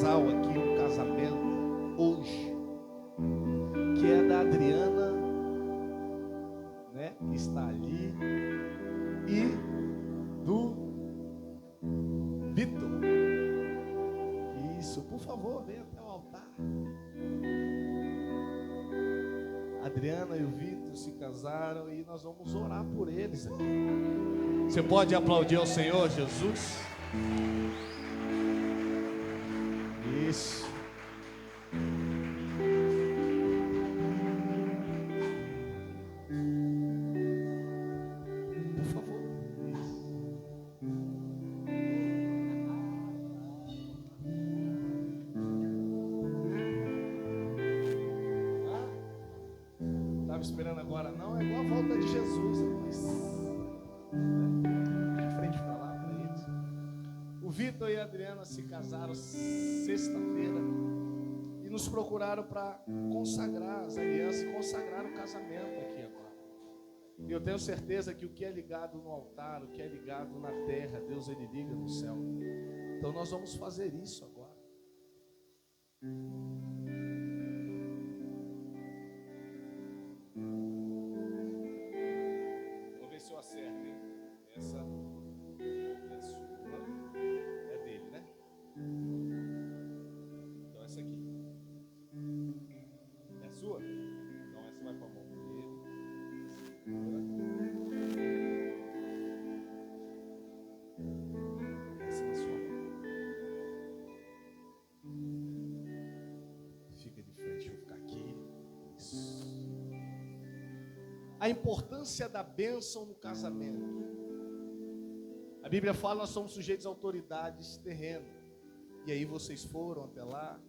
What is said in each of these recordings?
casal aqui, um casamento hoje, que é da Adriana, né, que está ali, e do Vitor. Isso, por favor, venha até o altar. A Adriana e o Vitor se casaram e nós vamos orar por eles aqui. Você pode aplaudir ao Senhor Jesus? Isso. Por favor. Estava esperando agora, não? É igual a volta de Jesus, mas de frente para lá, para eles. O Vitor e a Adriana se casaram sexta-feira e nos procuraram para consagrar as alianças e consagrar o casamento aqui agora. E eu tenho certeza que o que é ligado no altar, o que é ligado na terra, Deus ele liga no céu. Então nós vamos fazer isso agora. Vou ver se eu acerto, hein? Essa é sua, é dele, né? Então essa aqui é sua? Então essa vai para a mão dele. Essa na sua mão. Fica de frente, eu vou ficar aqui. Isso. A importância da bênção no casamento. A Bíblia fala que nós somos sujeitos a autoridades terrenas. E aí vocês foram até lá,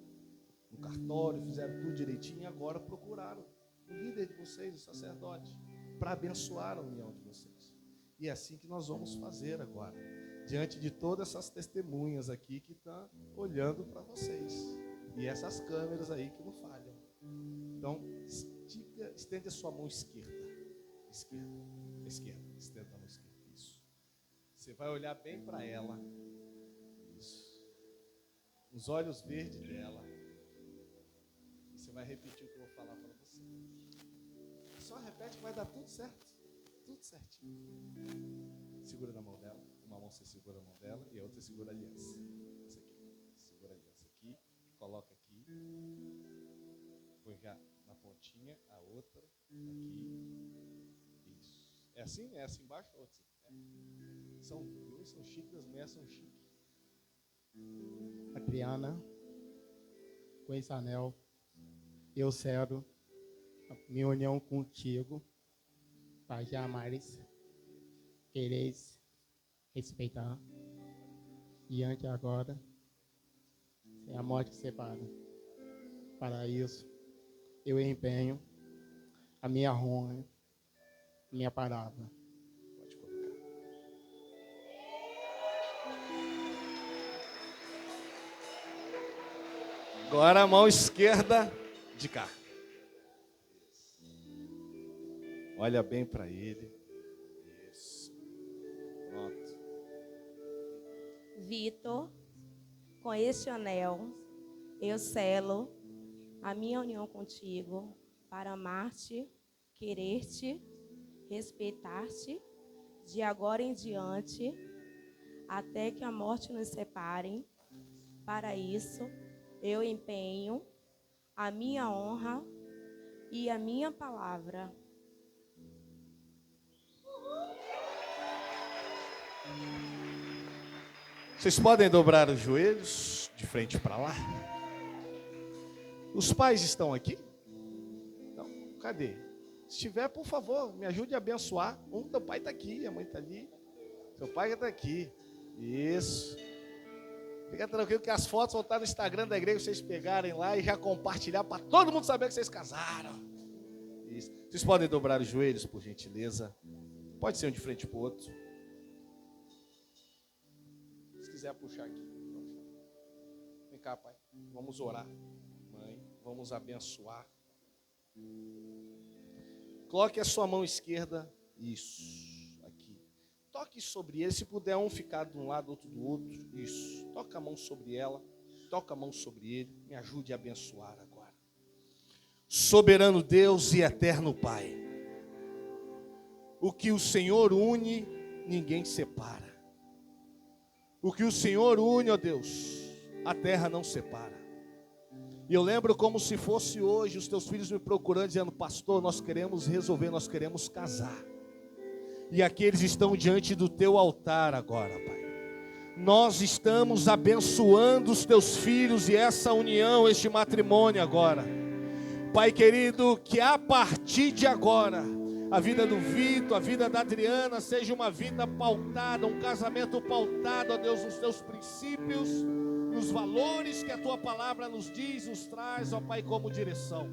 no cartório, fizeram tudo direitinho e agora procuraram o líder de vocês, o sacerdote, para abençoar a união de vocês. E é assim que nós vamos fazer agora, diante de todas essas testemunhas aqui que estão olhando para vocês. E essas câmeras aí que não falham. Então, estende a sua mão esquerda. Esquerda. Estenda a mão esquerda. Isso. Você vai olhar bem para ela. Isso. Os olhos verdes dela. E você vai repetir o que eu vou falar para você. Só repete que vai dar tudo certo. Tudo certinho. Segura na mão dela. Uma mão você segura a mão dela e a outra você segura a aliança. Isso aqui. Segura a aliança aqui. Coloca aqui. Põe já na pontinha. A outra aqui. Isso. É assim? É assim embaixo? Ou assim? É. São dois, são chiques, as mulheres são chiques. Adriana, com esse anel, eu celo a minha união contigo para jamais quereis respeitar diante agora, sem a morte que separa. Para isso, eu empenho a minha honra, a minha palavra. Pode colocar. Agora a mão esquerda de cá. Olha bem para ele. Isso. Pronto. Vitor, com este anel, eu selo a minha união contigo para amar-te, querer-te, respeitar-te, de agora em diante, até que a morte nos separe. Para isso, eu empenho a minha honra e a minha palavra. Vocês podem dobrar os joelhos de frente para lá? Os pais estão aqui? Não, cadê? Se estiver, por favor, me ajude a abençoar. Teu pai está aqui, a mãe está ali. Seu pai está aqui. Isso. Fica tranquilo que as fotos vão estar no Instagram da igreja, vocês pegarem lá e já compartilhar para todo mundo saber que vocês casaram. Isso. Vocês podem dobrar os joelhos, por gentileza. Pode ser um de frente para o outro. Se quiser puxar aqui. Vem cá, pai. Vamos orar. Mãe, vamos abençoar. Coloque a sua mão esquerda. Isso. Toque sobre ele, se puder um ficar de um lado, outro do outro. Isso. Toca a mão sobre ela. toca a mão sobre ele, me ajude a abençoar agora. Soberano Deus e eterno Pai, o que o Senhor une, ninguém separa. O que o Senhor une, ó Deus, a terra não separa. E eu lembro como se fosse hoje os teus filhos me procurando, dizendo: pastor, nós queremos resolver, nós queremos casar. E aqui eles estão diante do teu altar agora, Pai. Nós estamos abençoando os teus filhos e essa união, este matrimônio agora. Pai querido, que a partir de agora, a vida do Vitor, a vida da Adriana, seja uma vida pautada, um casamento pautado, ó Deus, nos teus princípios, nos valores que a tua palavra nos diz, nos traz, ó Pai, como direção.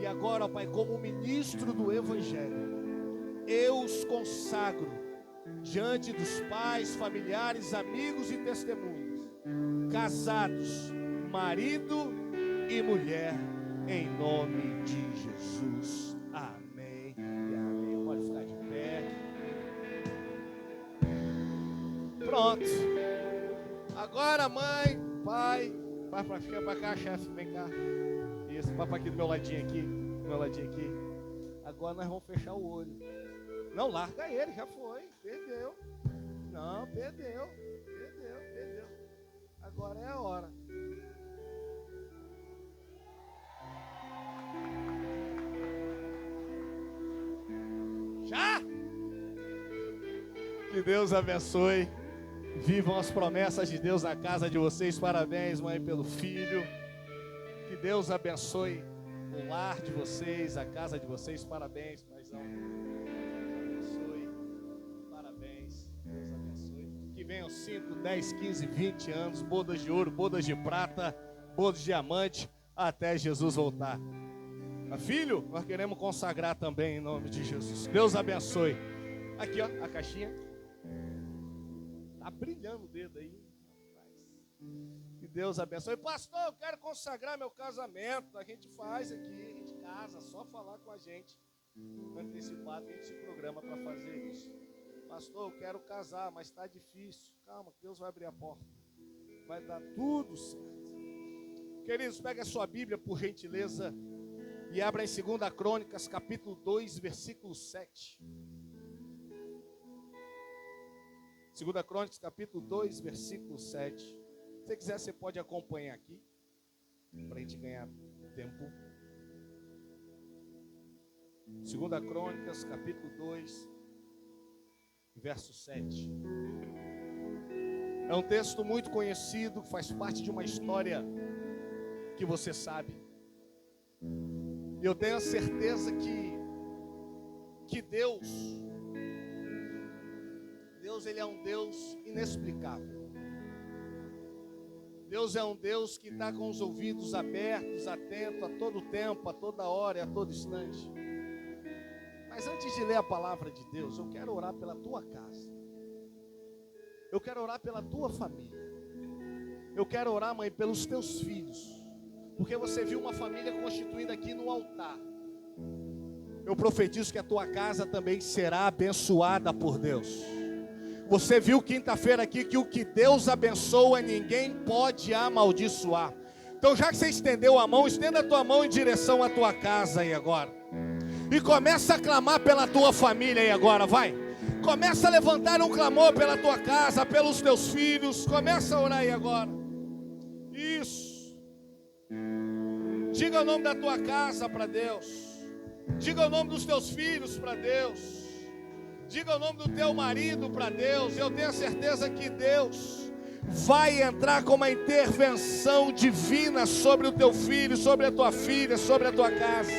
E agora, ó Pai, como ministro do Evangelho, eu os consagro diante dos pais, familiares, amigos e testemunhas, casados, marido e mulher, em nome de Jesus. Amém e amém. Pode ficar de pé. Pronto. Agora, mãe, pai, vai para ficar para cá, chefe, vem cá. Isso, vai para aqui do meu ladinho aqui, do meu ladinho aqui. Agora nós vamos fechar o olho. Não, larga ele, já foi, perdeu. Não, perdeu. Agora é a hora. Já? Que Deus abençoe. Vivam as promessas de Deus na casa de vocês. Parabéns, mãe, pelo filho. Que Deus abençoe o lar de vocês, a casa de vocês. Parabéns, paizão. Deus abençoe. Que venham 5, 10, 15, 20 anos, bodas de ouro, bodas de prata, bodas de diamante, até Jesus voltar. Filho, nós queremos consagrar também em nome de Jesus. Deus abençoe. Aqui, ó, a caixinha. Tá brilhando o dedo aí. Que Deus abençoe. Pastor, eu quero consagrar meu casamento. A gente faz aqui, a gente casa, só falar com a gente. Antecipado, a gente se programa para fazer isso. Pastor, eu quero casar, mas está difícil. Calma, Deus vai abrir a porta. Vai dar tudo certo. Queridos, pega a sua Bíblia, por gentileza, e abra em 2 Crônicas, capítulo 2, versículo 7. 2 Crônicas, capítulo 2, versículo 7. Se você quiser, você pode acompanhar aqui, para a gente ganhar tempo. 2 Crônicas, capítulo 2, verso 7. É um texto muito conhecido, faz parte de uma história que você sabe. Eu tenho a certeza que Deus, ele é um Deus inexplicável. Deus é um Deus que está com os ouvidos abertos, atento a todo tempo, a toda hora e a todo instante. Mas antes de ler a palavra de Deus, eu quero orar pela tua casa. Eu quero orar pela tua família. Eu quero orar, mãe, pelos teus filhos. Porque você viu uma família constituída aqui no altar. Eu profetizo que a tua casa também será abençoada por Deus. Você viu quinta-feira aqui que o que Deus abençoa, ninguém pode amaldiçoar. Então, já que você estendeu a mão, estenda a tua mão em direção à tua casa aí agora. E começa a clamar pela tua família aí agora, vai. Começa a levantar um clamor pela tua casa, pelos teus filhos. Começa a orar aí agora. Isso. Diga o nome da tua casa para Deus. Diga o nome dos teus filhos para Deus. Diga o nome do teu marido para Deus. Eu tenho a certeza que Deus vai entrar com uma intervenção divina sobre o teu filho, sobre a tua filha, sobre a tua casa.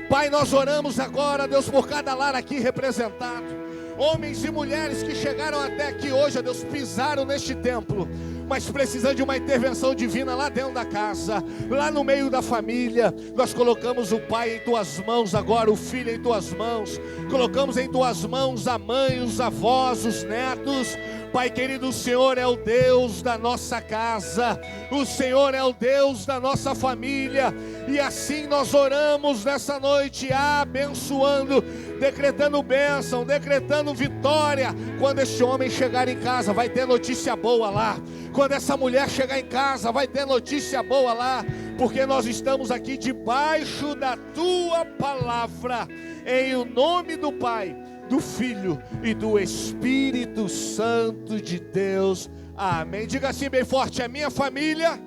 Pai, nós oramos agora, Deus, por cada lar aqui representado. Homens e mulheres que chegaram até aqui hoje, Deus, pisaram neste templo, mas precisando de uma intervenção divina lá dentro da casa, lá no meio da família. Nós colocamos o pai em tuas mãos agora, o filho em tuas mãos, colocamos em tuas mãos a mãe, os avós, os netos. Pai querido, o Senhor é o Deus da nossa casa, o Senhor é o Deus da nossa família, e assim nós oramos nessa noite, abençoando, decretando bênção, decretando vitória. Quando este homem chegar em casa, vai ter notícia boa lá, Quando essa mulher chegar em casa, vai ter notícia boa lá, porque nós estamos aqui debaixo da tua palavra, em o nome do Pai, do Filho e do Espírito Santo de Deus. Amém. Diga assim bem forte: a minha família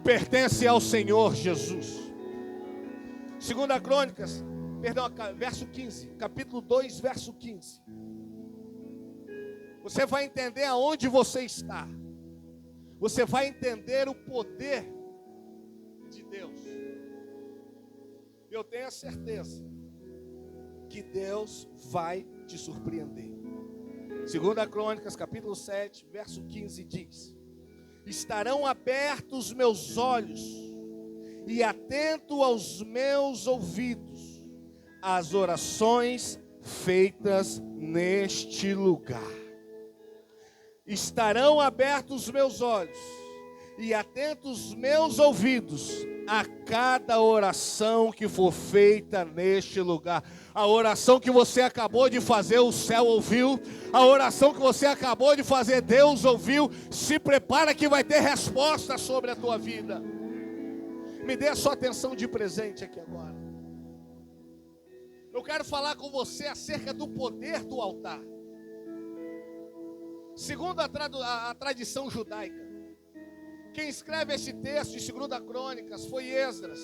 pertence ao Senhor Jesus. 2 Crônicas, verso 15, capítulo 2, verso 15. Você vai entender aonde você está. Você vai entender o poder de Deus. Eu tenho a certeza que Deus vai te surpreender. 2 Crônicas, capítulo 7, verso 15 diz: estarão abertos meus olhos e atento aos meus ouvidos as orações feitas neste lugar. Estarão abertos meus olhos e atentos meus ouvidos a cada oração que for feita neste lugar. A oração que você acabou de fazer, o céu ouviu. A oração que você acabou de fazer, Deus ouviu. Se prepara que vai ter resposta sobre a tua vida. Me dê a sua atenção de presente aqui agora. Eu quero falar com você acerca do poder do altar. Segundo a tradição judaica, quem escreve esse texto de 2 Crônicas foi Esdras.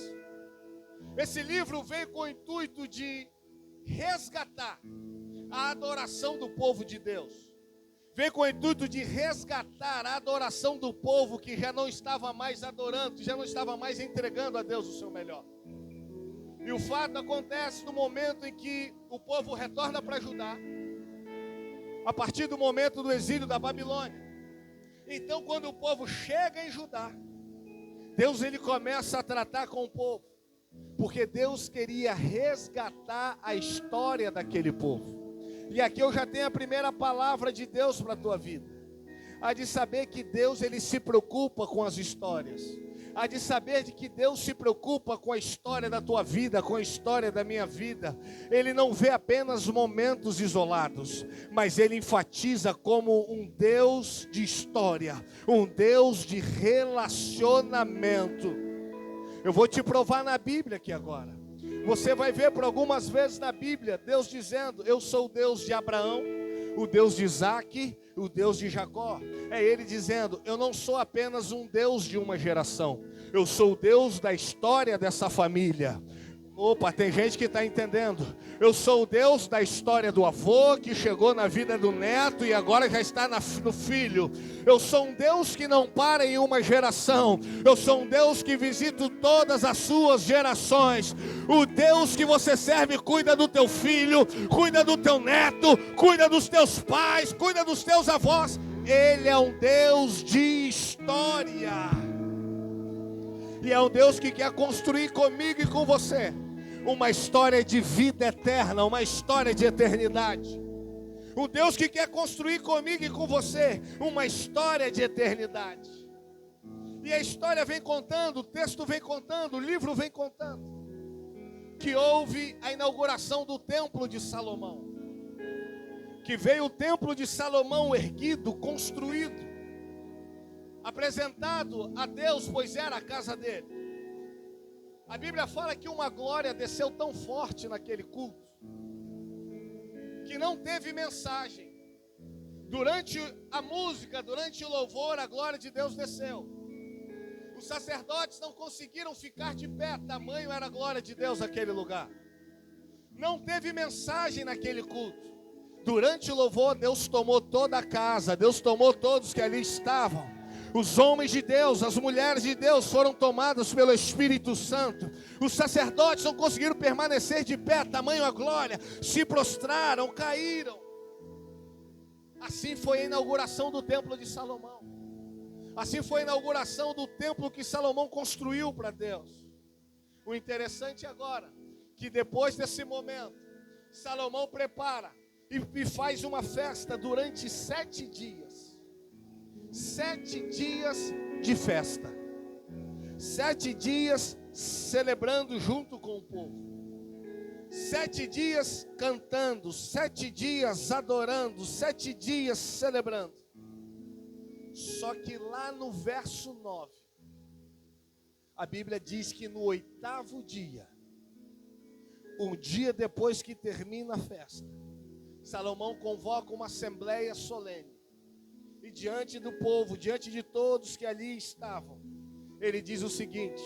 Esse livro veio com o intuito de resgatar a adoração do povo de Deus. Veio com o intuito de resgatar a adoração do povo que já não estava mais adorando, que já não estava mais entregando a Deus o seu melhor. E o fato acontece no momento em que o povo retorna para Judá, a partir do momento do exílio da Babilônia. Então, quando o povo chega em Judá, Deus ele começa a tratar com o povo, porque Deus queria resgatar a história daquele povo. E aqui eu já tenho a primeira palavra de Deus para a tua vida. Há de saber que Deus ele se preocupa com as histórias. Há de saber de que Deus se preocupa com a história da tua vida, com a história da minha vida. Ele não vê apenas momentos isolados, mas Ele enfatiza como um Deus de história, um Deus de relacionamento. Eu vou te provar na Bíblia aqui agora. Você vai ver por algumas vezes na Bíblia, Deus dizendo: eu sou o Deus de Abraão, o Deus de Isaac, o Deus de Jacó. É Ele dizendo: eu não sou apenas um Deus de uma geração, eu sou o Deus da história dessa família. Opa, tem gente que está entendendo. Eu sou o Deus da história do avô, que chegou na vida do neto e agora já está no filho. Eu sou um Deus que não para em uma geração. Eu sou um Deus que visito todas as suas gerações. O Deus que você serve cuida do teu filho, cuida do teu neto, cuida dos teus pais, cuida dos teus avós. Ele é um Deus de história. E é um Deus que quer construir comigo e com você uma história de vida eterna, uma história de eternidade. Um Deus que quer construir comigo e com você uma história de eternidade. E a história vem contando, o texto vem contando, o livro vem contando que houve a inauguração do templo de Salomão. Que veio o templo de Salomão erguido, construído, apresentado a Deus, pois era a casa dele. A Bíblia fala que uma glória desceu tão forte naquele culto, que não teve mensagem. Durante a música, durante o louvor, a glória de Deus desceu. Os sacerdotes não conseguiram ficar de pé, tamanho era a glória de Deus naquele lugar. Não teve mensagem naquele culto. Durante o louvor, Deus tomou toda a casa, Deus tomou todos que ali estavam. Os homens de Deus, as mulheres de Deus foram tomadas pelo Espírito Santo. Os sacerdotes não conseguiram permanecer de pé, tamanho a glória, se prostraram, caíram. Assim foi a inauguração do templo de Salomão. Assim foi a inauguração do templo que Salomão construiu para Deus. O interessante agora, que depois desse momento, Salomão prepara e faz uma festa durante 7 dias. 7 dias de festa, 7 dias celebrando junto com o povo, 7 dias cantando, 7 dias adorando, 7 dias celebrando. Só que lá no verso 9, a Bíblia diz que no 8º dia, um dia depois que termina a festa, Salomão convoca uma assembleia solene. E diante do povo, diante de todos que ali estavam, ele diz o seguinte: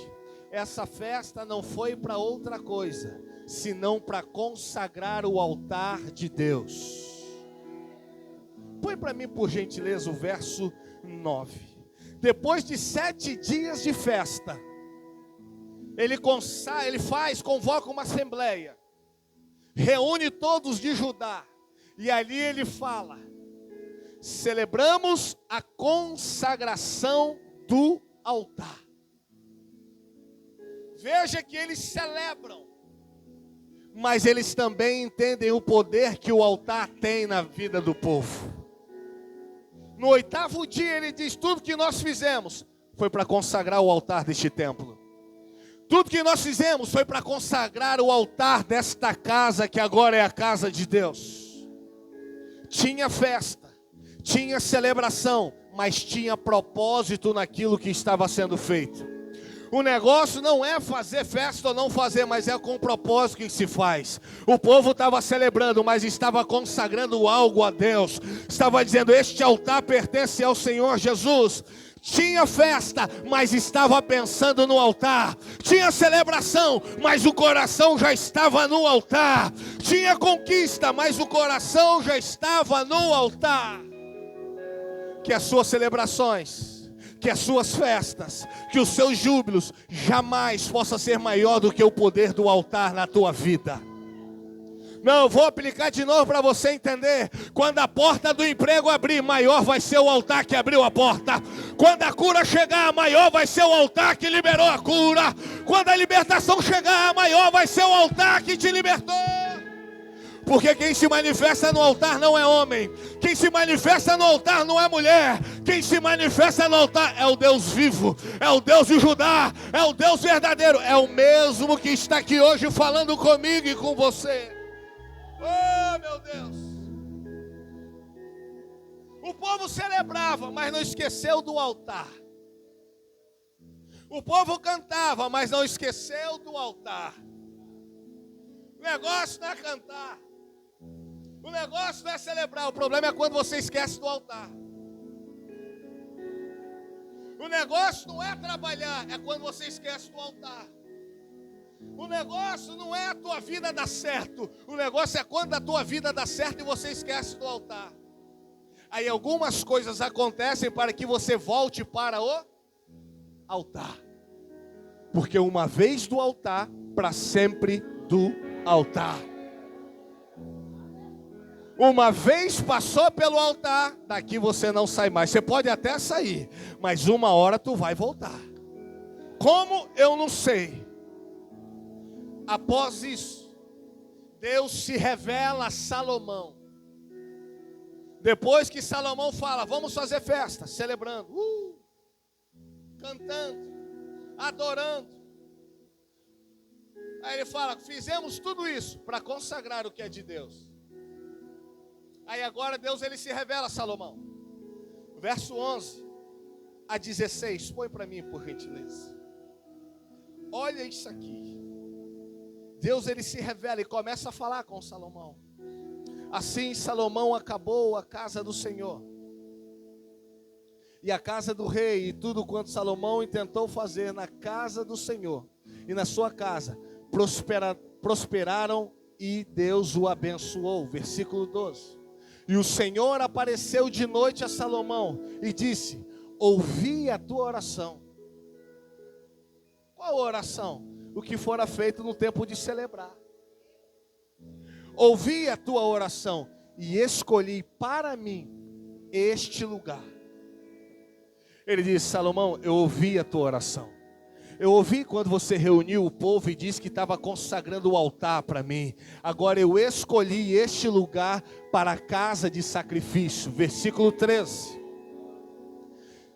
essa festa não foi para outra coisa, senão para consagrar o altar de Deus. Põe para mim, por gentileza, o verso 9. Depois de 7 dias de festa, ele convoca uma assembleia, reúne todos de Judá, e ali ele fala: celebramos a consagração do altar. Veja que eles celebram, mas eles também entendem o poder que o altar tem na vida do povo. No 8º dia ele diz: tudo que nós fizemos foi para consagrar o altar deste templo. Tudo que nós fizemos foi para consagrar o altar desta casa, que agora é a casa de Deus. Tinha festa, tinha celebração, mas tinha propósito naquilo que estava sendo feito. O negócio não é fazer festa ou não fazer, mas é com o propósito que se faz. O povo estava celebrando, mas estava consagrando algo a Deus. Estava dizendo: este altar pertence ao Senhor Jesus. Tinha festa, mas estava pensando no altar. Tinha celebração, mas o coração já estava no altar. Tinha conquista, mas o coração já estava no altar. Que as suas celebrações, que as suas festas, que os seus júbilos jamais possa ser maior do que o poder do altar na tua vida. Não, eu vou aplicar de novo para você entender. Quando a porta do emprego abrir, maior vai ser o altar que abriu a porta. Quando a cura chegar, maior vai ser o altar que liberou a cura. Quando a libertação chegar, maior vai ser o altar que te libertou. Porque quem se manifesta no altar não é homem. Quem se manifesta no altar não é mulher. Quem se manifesta no altar é o Deus vivo. É o Deus de Judá. É o Deus verdadeiro. É o mesmo que está aqui hoje falando comigo e com você. Oh, meu Deus. O povo celebrava, mas não esqueceu do altar. O povo cantava, mas não esqueceu do altar. O negócio não é cantar. O negócio não é celebrar. O problema é quando você esquece do altar. O negócio não é trabalhar, é quando você esquece do altar. O negócio não é a tua vida dar certo. O negócio é quando a tua vida dá certo e você esquece do altar. Aí algumas coisas acontecem para que você volte para o altar. Porque uma vez do altar, para sempre do altar. Uma vez passou pelo altar, daqui você não sai mais. Você pode até sair, mas uma hora tu vai voltar. Como? Eu não sei. Após isso, Deus se revela a Salomão. Depois que Salomão fala: vamos fazer festa, celebrando, cantando, adorando. Aí ele fala: fizemos tudo isso para consagrar o que é de Deus. Aí agora Deus ele se revela a Salomão. Verso 11 a 16, põe para mim por gentileza. Olha isso aqui. Deus ele se revela e começa a falar com Salomão. Assim Salomão acabou a casa do Senhor e a casa do rei, e tudo quanto Salomão intentou fazer na casa do Senhor e na sua casa, prosperaram e Deus o abençoou. Versículo 12. E o Senhor apareceu de noite a Salomão e disse: ouvi a tua oração. Qual oração? O que fora feito no tempo de celebrar. Ouvi a tua oração e escolhi para mim este lugar. Ele disse: Salomão, eu ouvi a tua oração. Eu ouvi quando você reuniu o povo e disse que estava consagrando o altar para mim. Agora eu escolhi este lugar para a casa de sacrifício. Versículo 13.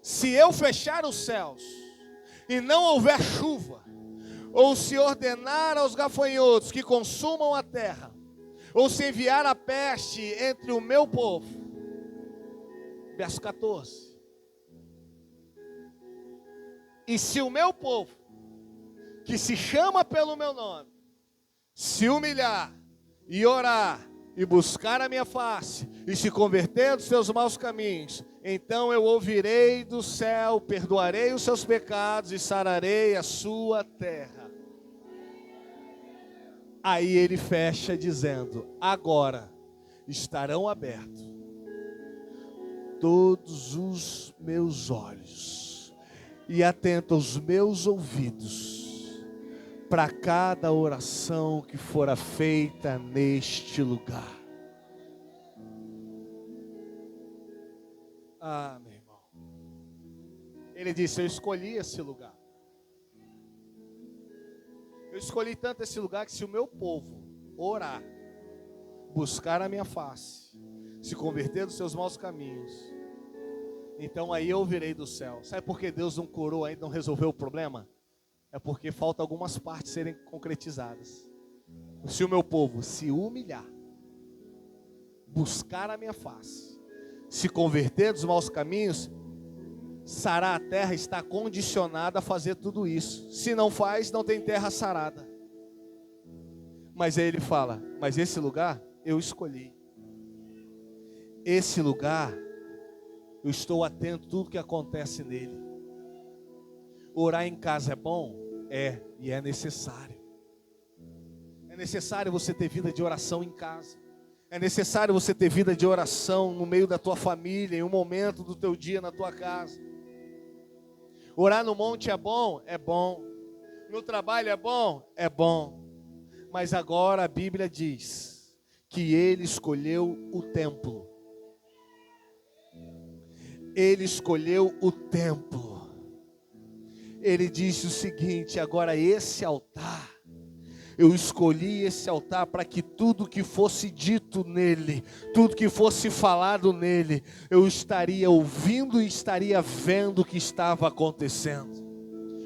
Se eu fechar os céus e não houver chuva, ou se ordenar aos gafanhotos que consumam a terra, ou se enviar a peste entre o meu povo. Verso 14. E se o meu povo, que se chama pelo meu nome, se humilhar e orar e buscar a minha face e se converter dos seus maus caminhos, então eu ouvirei do céu, perdoarei os seus pecados e sararei a sua terra. Aí ele fecha dizendo: agora estarão abertos todos os meus olhos e atentos os meus ouvidos para cada oração que fora feita neste lugar. Ah, meu irmão. Ele disse: eu escolhi esse lugar. Eu escolhi tanto esse lugar que se o meu povo orar, buscar a minha face, se converter dos seus maus caminhos, então aí eu ouvirei do céu. Sabe por que Deus não curou ainda, não resolveu o problema? É porque falta algumas partes serem concretizadas. Se o meu povo se humilhar, buscar a minha face, se converter dos maus caminhos, sarar a terra está condicionada a fazer tudo isso. Se não faz, não tem terra sarada. Mas aí ele fala: mas esse lugar eu escolhi. Esse lugar, eu estou atento a tudo que acontece nele. Orar em casa é bom? É, e é necessário. É necessário você ter vida de oração em casa. É necessário você ter vida de oração no meio da tua família, em um momento do teu dia na tua casa. Orar no monte é bom? É bom. No trabalho é bom? É bom. Mas agora a Bíblia diz que ele escolheu o templo. Ele escolheu o templo. Ele disse o seguinte: agora esse altar, eu escolhi esse altar para que tudo que fosse dito nele, tudo que fosse falado nele, eu estaria ouvindo e estaria vendo o que estava acontecendo.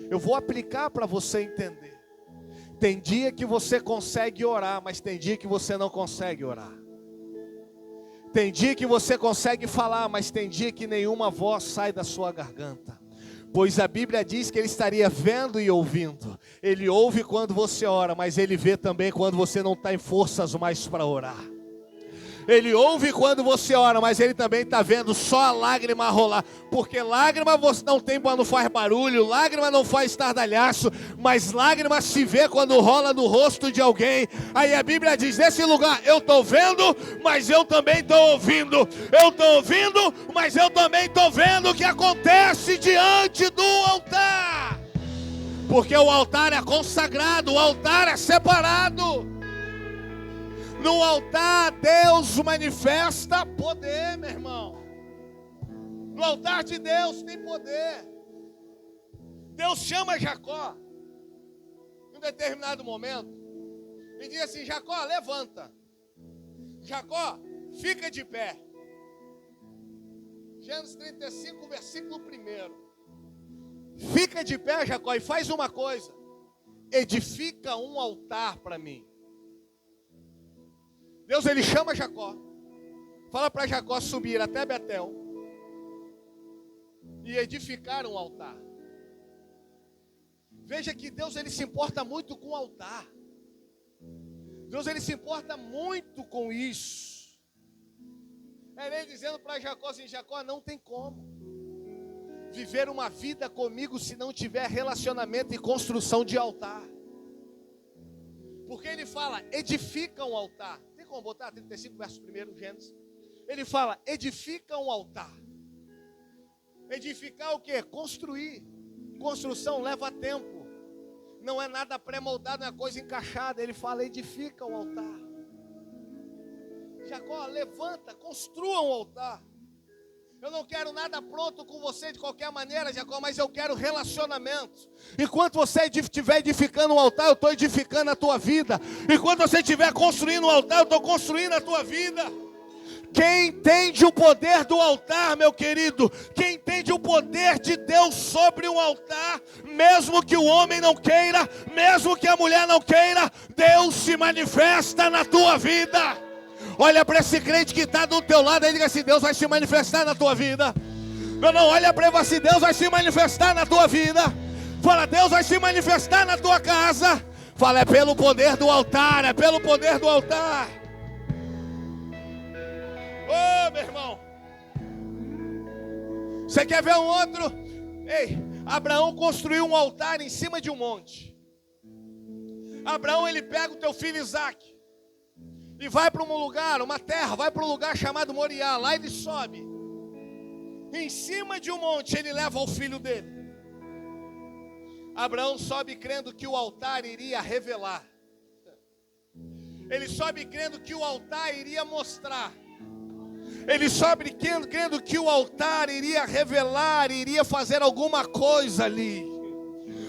Eu vou aplicar para você entender. Tem dia que você consegue orar, mas tem dia que você não consegue orar. Tem dia que você consegue falar, mas tem dia que nenhuma voz sai da sua garganta. Pois a Bíblia diz que ele estaria vendo e ouvindo. Ele ouve quando você ora, mas ele vê também quando você não está em forças mais para orar. Ele ouve quando você ora, mas ele também está vendo só a lágrima rolar. Porque lágrima você não tem, não faz barulho, lágrima não faz estardalhaço, mas lágrima se vê quando rola no rosto de alguém. Aí a Bíblia diz: nesse lugar eu estou vendo, mas eu também estou ouvindo. Eu estou ouvindo, mas eu também estou vendo o que acontece diante do altar. Porque o altar é consagrado, o altar é separado. No altar Deus manifesta poder, meu irmão. No altar de Deus tem poder. Deus chama Jacó em um determinado momento e diz assim: Jacó, levanta. Jacó, fica de pé. Gênesis 35, versículo 1. Fica de pé, Jacó, e faz uma coisa: edifica um altar para mim. Deus, ele chama Jacó, fala para Jacó subir até Betel e edificar um altar. Veja que Deus, ele se importa muito com o altar. Deus, ele se importa muito com isso. É ele dizendo para Jacó assim: Jacó, não tem como viver uma vida comigo se não tiver relacionamento e construção de altar. Porque ele fala: edifica um altar. Como botar 35 verso 1, Gênesis. Ele fala: edifica um altar. Edificar o quê? Construir. Construção leva tempo. Não é nada pré-moldado, não é coisa encaixada. Ele fala: edifica um altar. Jacó, levanta, construa um altar. Eu não quero nada pronto com você de qualquer maneira, Jacó, mas eu quero relacionamento. Enquanto você estiver edificando um altar, eu estou edificando a tua vida. Enquanto você estiver construindo um altar, eu estou construindo a tua vida. Quem entende o poder do altar, meu querido, quem entende o poder de Deus sobre um altar, mesmo que o homem não queira, mesmo que a mulher não queira, Deus se manifesta na tua vida. Olha para esse crente que está do teu lado e diga assim: Deus vai se manifestar na tua vida. Não, olha para ele assim: Deus vai se manifestar na tua vida. Fala, Deus vai se manifestar na tua casa. Fala, é pelo poder do altar, é pelo poder do altar. Ô, meu irmão, você quer ver um outro? Ei, Abraão construiu um altar em cima de um monte. Abraão, ele pega o teu filho Isaque e vai para um lugar, uma terra, vai para um lugar chamado Moriá. Lá ele sobe. Em cima de um monte ele leva o filho dele. Abraão sobe crendo que o altar iria revelar. Ele sobe crendo que o altar iria mostrar. Ele sobe crendo que o altar iria revelar, iria fazer alguma coisa ali.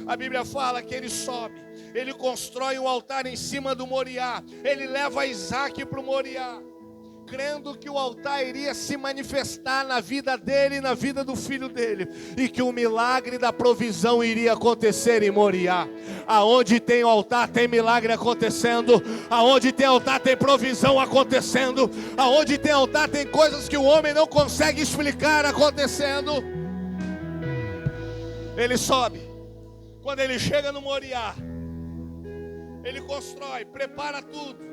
A Bíblia fala que ele sobe, ele constrói um altar em cima do Moriá. Ele leva Isaque para o Moriá, crendo que o altar iria se manifestar na vida dele e na vida do filho dele, e que o milagre da provisão iria acontecer em Moriá. Aonde tem altar tem milagre acontecendo, aonde tem altar tem provisão acontecendo, aonde tem altar tem coisas que o homem não consegue explicar acontecendo. Ele sobe. Quando ele chega no Moriá, ele constrói, prepara tudo.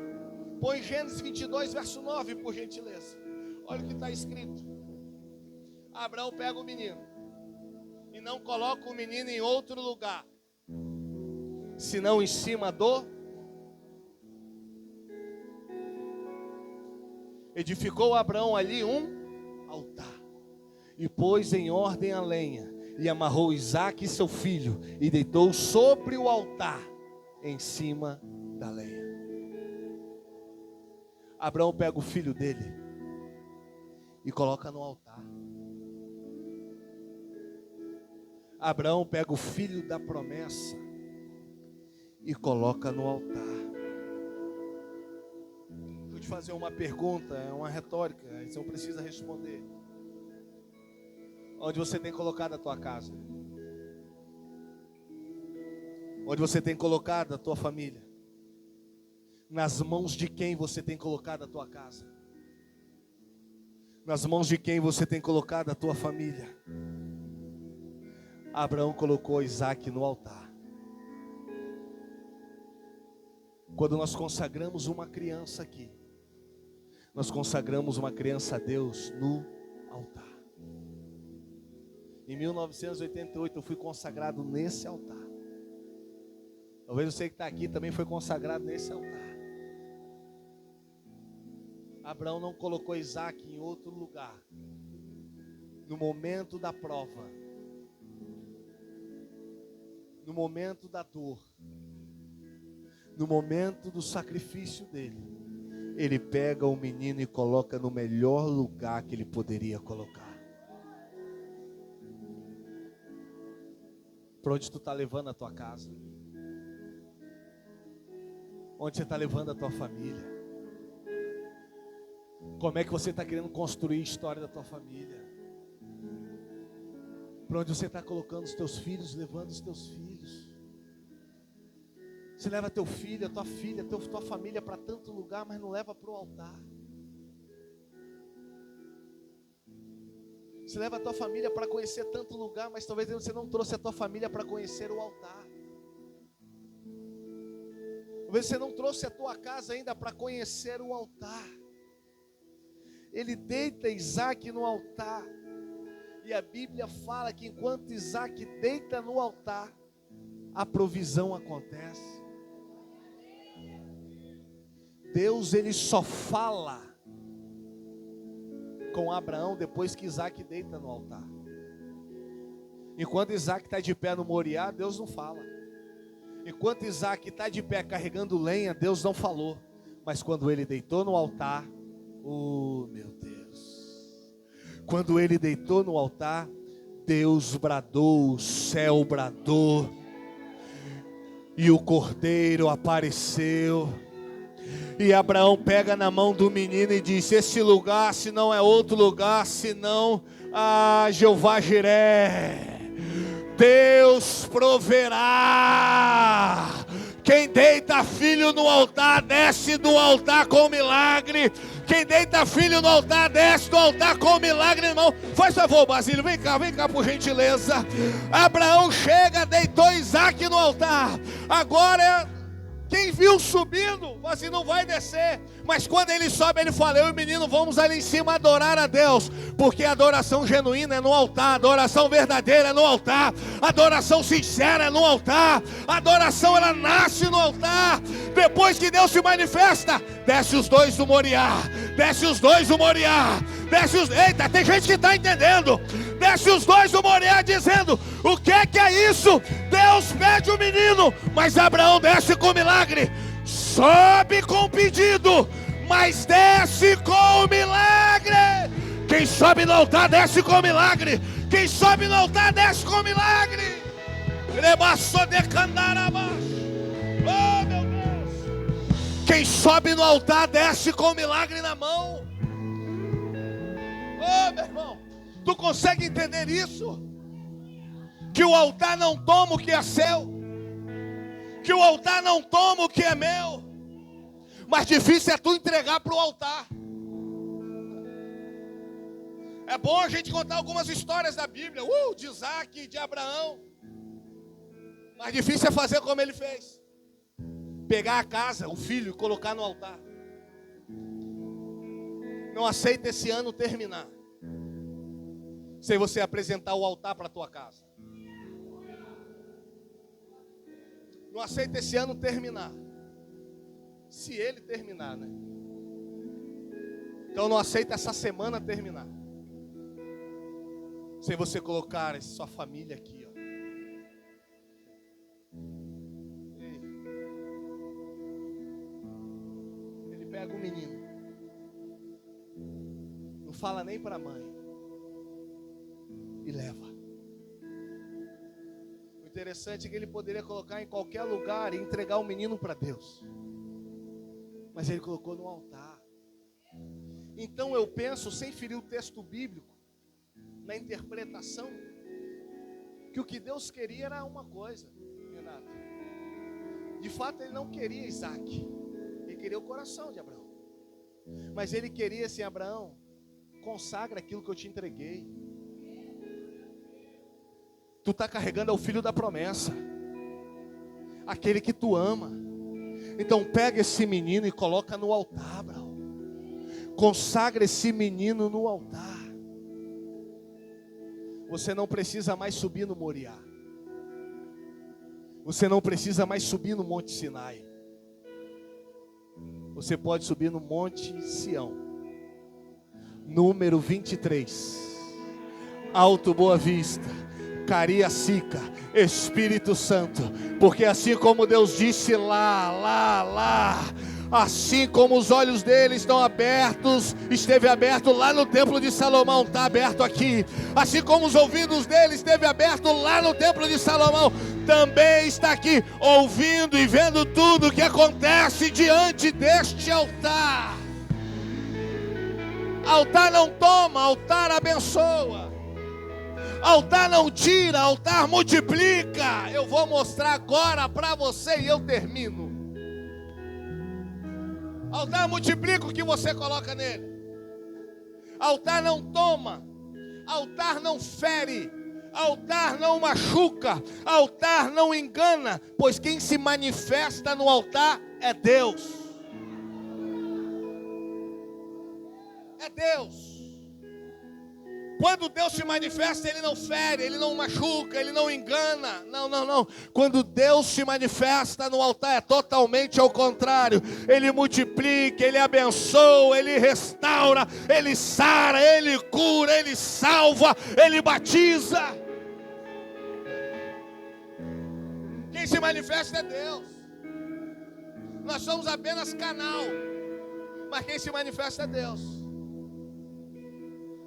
Põe Gênesis 22, verso 9, por gentileza. Olha o que está escrito. Abraão pega o menino e não coloca o menino em outro lugar, senão em cima do... Edificou Abraão ali um altar, e pôs em ordem a lenha, e amarrou Isaque, seu filho, e deitou sobre o altar, em cima da lenha. Abraão pega o filho dele e coloca no altar. Abraão pega o filho da promessa e coloca no altar. Vou te fazer uma pergunta, é uma retórica, você não precisa responder. Onde você tem colocado a tua casa? Onde você tem colocado a tua família? Nas mãos de quem você tem colocado a tua casa? Nas mãos de quem você tem colocado a tua família? Abraão colocou Isaque no altar. Quando nós consagramos uma criança aqui, nós consagramos uma criança a Deus no altar. Em 1988 eu fui consagrado nesse altar. Talvez você que está aqui também foi consagrado nesse altar. Abraão não colocou Isaque em outro lugar. No momento da prova, no momento da dor, no momento do sacrifício dele, ele pega o menino e coloca no melhor lugar que ele poderia colocar. Para onde tu está levando a tua casa? Onde você está levando a tua família? Como é que você está querendo construir a história da tua família? Para onde você está colocando os teus filhos, levando os teus filhos? Você leva teu filho, a tua filha, tua família para tanto lugar, mas não leva para o altar. Você leva a tua família para conhecer tanto lugar, mas talvez você não trouxe a tua família para conhecer o altar. Talvez você não trouxe a tua casa ainda para conhecer o altar. Ele deita Isaque no altar, e a Bíblia fala que enquanto Isaque deita no altar, a provisão acontece. Deus, ele só fala com Abraão depois que Isaque deita no altar. Enquanto Isaque está de pé no Moriá, Deus não fala. Enquanto Isaque está de pé carregando lenha, Deus não falou. Mas quando ele deitou no altar, oh meu Deus, quando ele deitou no altar, Deus bradou, o céu bradou, e o cordeiro apareceu. E Abraão pega na mão do menino e diz: esse lugar, se não é outro lugar, senão Jeová Jiré, Deus proverá. Quem deita filho no altar, desce do altar com milagre. Quem deita filho no altar, desce do altar com milagre, irmão. Faz favor, Basílio, vem cá por gentileza. Abraão chega, deitou Isaac no altar. Agora, quem viu subindo, assim, não vai descer. Mas quando ele sobe, ele fala: eu e o menino vamos ali em cima adorar a Deus. Porque a adoração genuína é no altar, a adoração verdadeira é no altar, a adoração sincera é no altar, a adoração ela nasce no altar. Depois que Deus se manifesta, desce os dois do Moriá, desce os dois do Moriá, eita, tem gente que está entendendo. Desce os dois do Moriá dizendo: o que é isso? Deus pede o menino, mas Abraão desce com milagre. Sobe com pedido, mas desce com milagre. Quem sobe no altar desce com milagre. Quem sobe no altar desce com milagre. Oh, meu Deus. Quem sobe no altar desce com milagre na mão. Oh, meu irmão, tu consegue entender isso? Que o altar não toma o que é seu, que o altar não toma o que é meu, mas difícil é tu entregar para o altar. É bom a gente contar algumas histórias da Bíblia, de Isaac, de Abraão, mas difícil é fazer como ele fez: pegar a casa, o filho, e colocar no altar. Não aceita esse ano terminar sem você apresentar o altar para a tua casa. Não aceita esse ano terminar, se ele terminar, né? Então não aceita essa semana terminar sem você colocar sua família aqui, ó. Ele pega o menino, não fala nem para a mãe, e leva. O interessante é que ele poderia colocar em qualquer lugar e entregar o menino para Deus, mas ele colocou no altar. Então eu penso, sem ferir o texto bíblico, na interpretação, que o que Deus queria era uma coisa, Renato. De fato ele não queria Isaac, ele queria o coração de Abraão, mas ele queria assim: Abraão, consagra aquilo que eu te entreguei. Tu está carregando o filho da promessa, aquele que tu ama. Então pega esse menino e coloca no altar, Abraão. Consagra esse menino no altar. Você não precisa mais subir no Moriá. Você não precisa mais subir no Monte Sinai. Você pode subir no Monte Sião, número 23, Alto Boa Vista, Cariacica, Espírito Santo. Porque assim como Deus disse lá, assim como os olhos dele estão abertos, esteve aberto lá no templo de Salomão, está aberto aqui. Assim como os ouvidos dele esteve aberto lá no templo de Salomão, também está aqui, ouvindo e vendo tudo o que acontece diante deste altar. Altar não toma, altar abençoa. Altar não tira, altar multiplica. Eu vou mostrar agora para você e eu termino. Altar multiplica o que você coloca nele. Altar não toma, altar não fere, altar não machuca, altar não engana, pois quem se manifesta no altar é Deus. É Deus. Quando Deus se manifesta, Ele não fere, Ele não machuca, Ele não engana. Não. Quando Deus se manifesta no altar é totalmente ao contrário. Ele multiplica, Ele abençoa, Ele restaura, Ele sara, Ele cura, Ele salva, Ele batiza. Quem se manifesta é Deus. Nós somos apenas canal, mas quem se manifesta é Deus.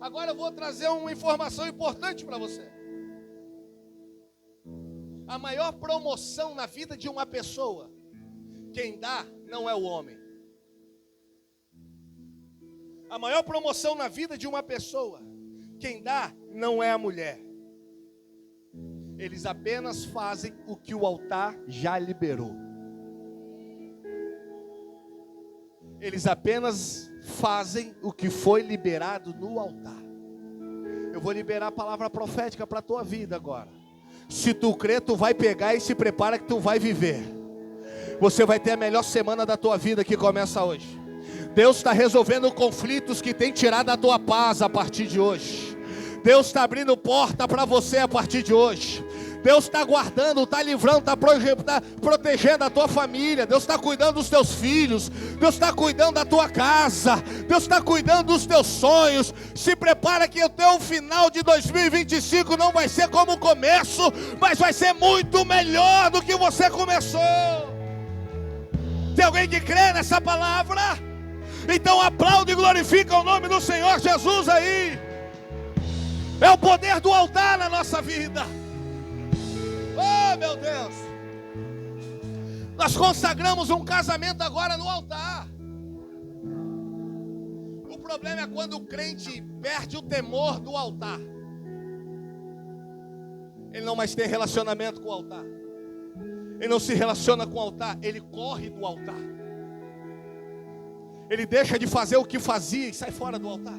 Agora eu vou trazer uma informação importante para você. A maior promoção na vida de uma pessoa, quem dá não é o homem. A maior promoção na vida de uma pessoa, quem dá não é a mulher. Eles apenas fazem o que o altar já liberou. Eles apenas fazem o que foi liberado no altar. Eu vou liberar a palavra profética para a tua vida agora. Se tu crê, tu vai pegar e se prepara que tu vai viver. Você vai ter a melhor semana da tua vida que começa hoje. Deus está resolvendo conflitos que tem tirado a tua paz a partir de hoje. Deus está abrindo porta para você a partir de hoje. Deus está guardando, está livrando, está protegendo a tua família. Deus está cuidando dos teus filhos. Deus está cuidando da tua casa. Deus está cuidando dos teus sonhos. Se prepara que o teu final de 2025 não vai ser como o começo, mas vai ser muito melhor do que você começou. Tem alguém que crê nessa palavra? Então aplaude e glorifica o nome do Senhor Jesus aí. É o poder do altar na nossa vida. Oh, meu Deus. Nós consagramos um casamento agora no altar. O problema é quando o crente perde o temor do altar. Ele não mais tem relacionamento com o altar. Ele não se relaciona com o altar. Ele corre do altar. Ele deixa de fazer o que fazia e sai fora do altar.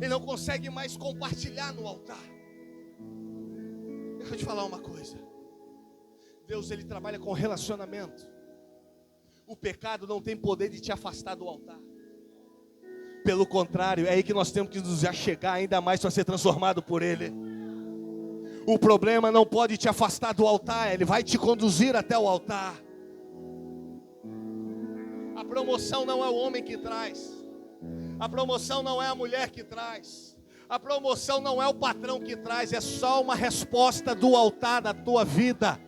Ele não consegue mais compartilhar no altar. Deixa eu te falar uma coisa. Deus, Ele trabalha com relacionamento. O pecado não tem poder de te afastar do altar. Pelo contrário, é aí que nós temos que nos achegar ainda mais para ser transformado por Ele. O problema não pode te afastar do altar. Ele vai te conduzir até o altar. A promoção não é o homem que traz. A promoção não é a mulher que traz. A promoção não é o patrão que traz. É só uma resposta do altar da tua vida.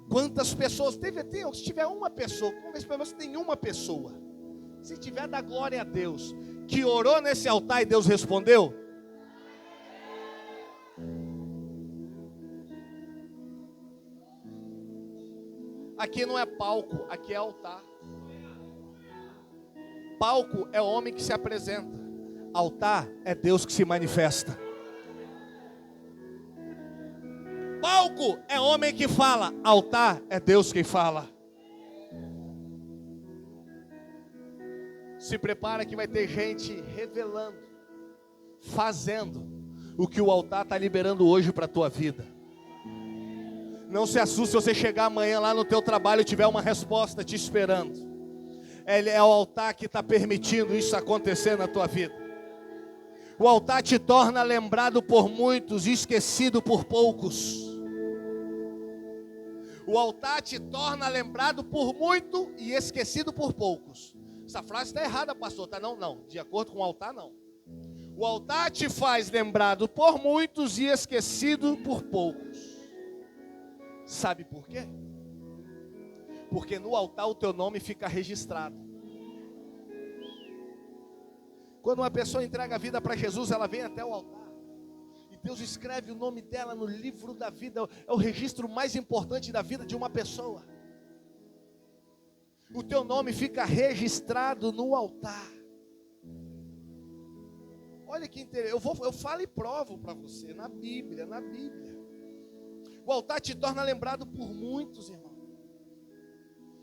Quantas pessoas, se tiver uma pessoa, vamos ver se pelo menos tem uma pessoa, se tiver, dá glória a Deus, que orou nesse altar e Deus respondeu. Aqui não é palco, aqui é altar. Palco é o homem que se apresenta. Altar é Deus que se manifesta. Palco é homem que fala. Altar é Deus quem fala. Se prepara que vai ter gente revelando, fazendo o que o altar está liberando hoje para a tua vida. Não se assuste se você chegar amanhã lá no teu trabalho e tiver uma resposta te esperando. É o altar que está permitindo isso acontecer na tua vida. O altar te torna lembrado por muitos e esquecido por poucos. O altar te torna lembrado por muito e esquecido por poucos. Essa frase está errada, pastor. Tá? Não. De acordo com o altar, não. O altar te faz lembrado por muitos e esquecido por poucos. Sabe por quê? Porque no altar o teu nome fica registrado. Quando uma pessoa entrega a vida para Jesus, ela vem até o altar. E Deus escreve o nome dela no livro da vida. É o registro mais importante da vida de uma pessoa. O teu nome fica registrado no altar. Olha que interessante. Eu falo e provo para você, na Bíblia. O altar te torna lembrado por muitos, irmão.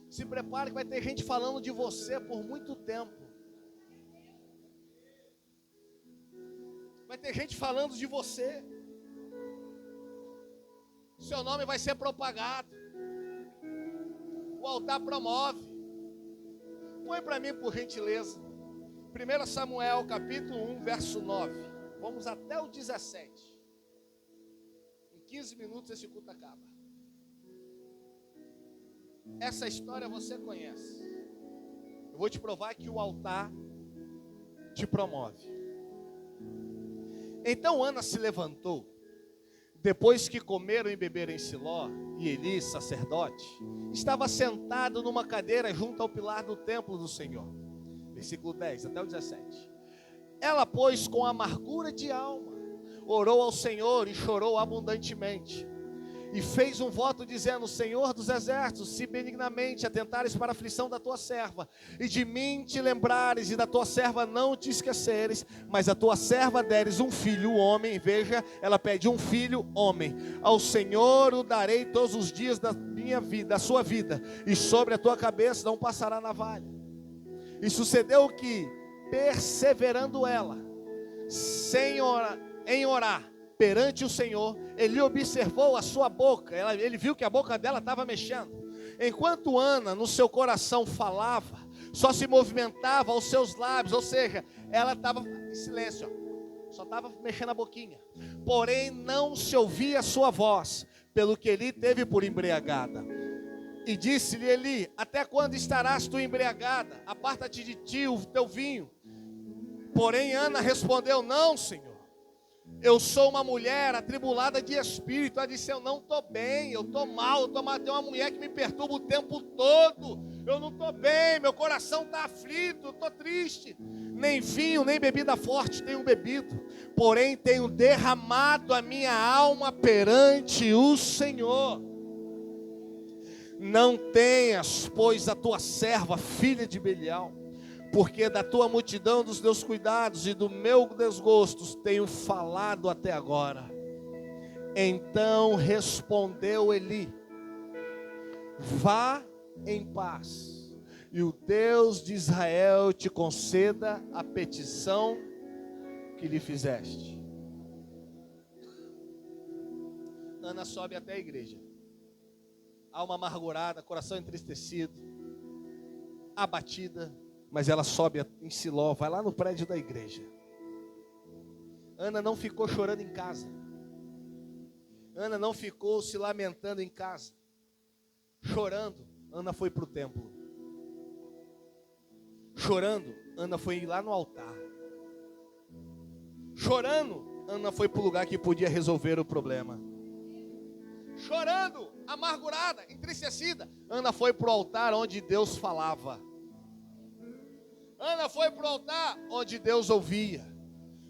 Se prepare que vai ter gente falando de você por muito tempo. Vai ter gente falando de você. Seu nome vai ser propagado. O altar promove. Põe para mim, por gentileza, 1 Samuel capítulo 1, verso 9. Vamos até o 17. Em 15 minutos esse culto acaba. Essa história você conhece. Eu vou te provar que o altar te promove. Então Ana se levantou, depois que comeram e beberam em Siló, e Eli, sacerdote, estava sentado numa cadeira junto ao pilar do templo do Senhor. Versículo 10 até o 17. Ela, pois, com amargura de alma, orou ao Senhor e chorou abundantemente. E fez um voto dizendo: Senhor dos exércitos, se benignamente atentares para a aflição da tua serva, e de mim te lembrares, e da tua serva não te esqueceres, mas a tua serva deres um filho homem, veja, ela pede um filho homem, ao Senhor o darei todos os dias da minha vida, da sua vida, e sobre a tua cabeça não passará navalha. E sucedeu que, perseverando ela, em orar perante o Senhor, ele observou a sua boca, ele viu que a boca dela estava mexendo. Enquanto Ana no seu coração falava, só se movimentava aos seus lábios, ou seja, ela estava em silêncio, só estava mexendo a boquinha. Porém não se ouvia a sua voz, pelo que Eli teve por embriagada. E disse-lhe Eli: até quando estarás tu embriagada? Aparta-te de ti o teu vinho. Porém Ana respondeu: não, Senhor, eu sou uma mulher atribulada de espírito. Ela disse: eu não estou bem, eu estou mal, tem uma mulher que me perturba o tempo todo, eu não estou bem, meu coração está aflito, eu estou triste. Nem vinho, nem bebida forte tenho bebido, porém tenho derramado a minha alma perante o Senhor. Não tenhas, pois, a tua serva, filha de Belial, porque da tua multidão dos teus cuidados e do meu desgosto tenho falado até agora. Então respondeu Eli: vá em paz, e o Deus de Israel te conceda a petição que lhe fizeste. Ana sobe até a igreja, alma amargurada, coração entristecido, abatida, mas ela sobe em Siló, vai lá no prédio da igreja. Ana não ficou chorando em casa. Ana não ficou se lamentando em casa. Chorando, Ana foi para o templo. Chorando, Ana foi lá no altar. Chorando, Ana foi para o lugar que podia resolver o problema. Chorando, amargurada, entristecida, Ana foi para o altar onde Deus falava. Ana foi para o altar onde Deus ouvia.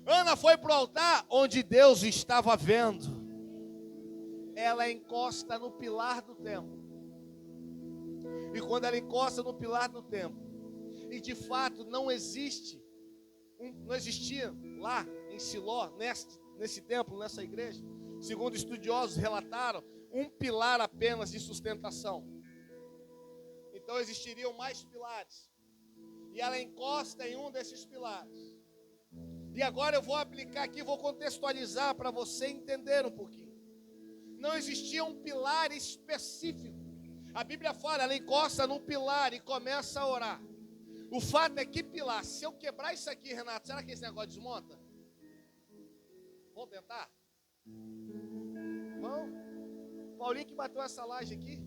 Ana foi para o altar onde Deus estava vendo. Ela encosta no pilar do templo. E quando ela encosta no pilar do templo, e de fato não existia lá em Siló, nesse templo, nessa igreja, segundo estudiosos relataram, um pilar apenas de sustentação. Então existiriam mais pilares. E ela encosta em um desses pilares. E agora eu vou aplicar aqui, vou contextualizar para você entender um pouquinho. Não existia um pilar específico. A Bíblia fala, ela encosta num pilar e começa a orar. O fato é que pilar, se eu quebrar isso aqui, Renato, será que esse negócio desmonta? Vamos tentar? Vamos? Paulinho que bateu essa laje aqui.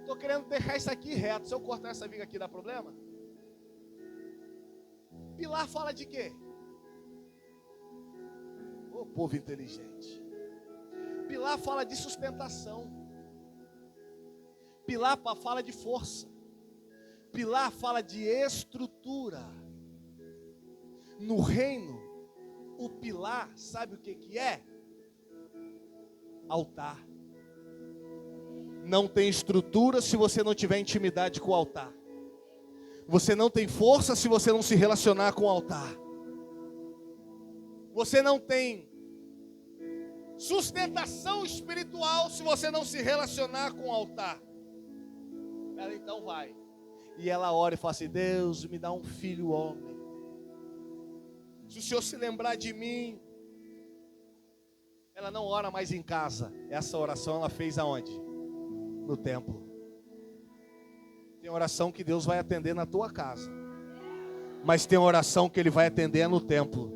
Estou querendo deixar isso aqui reto. Se eu cortar essa viga aqui, dá problema? Pilar fala de quê? Ô povo inteligente. Pilar fala de sustentação. Pilar fala de força. Pilar fala de estrutura. No reino, o pilar, sabe o que é? Altar. Não tem estrutura se você não tiver intimidade com o altar. Você não tem força se você não se relacionar com o altar. Você não tem sustentação espiritual se você não se relacionar com o altar. Ela então vai. E ela ora e fala assim: Deus, me dá um filho homem. Se o Senhor se lembrar de mim. Ela não ora mais em casa. Essa oração ela fez aonde? No templo. Tem oração que Deus vai atender na tua casa, mas tem oração que Ele vai atender no templo.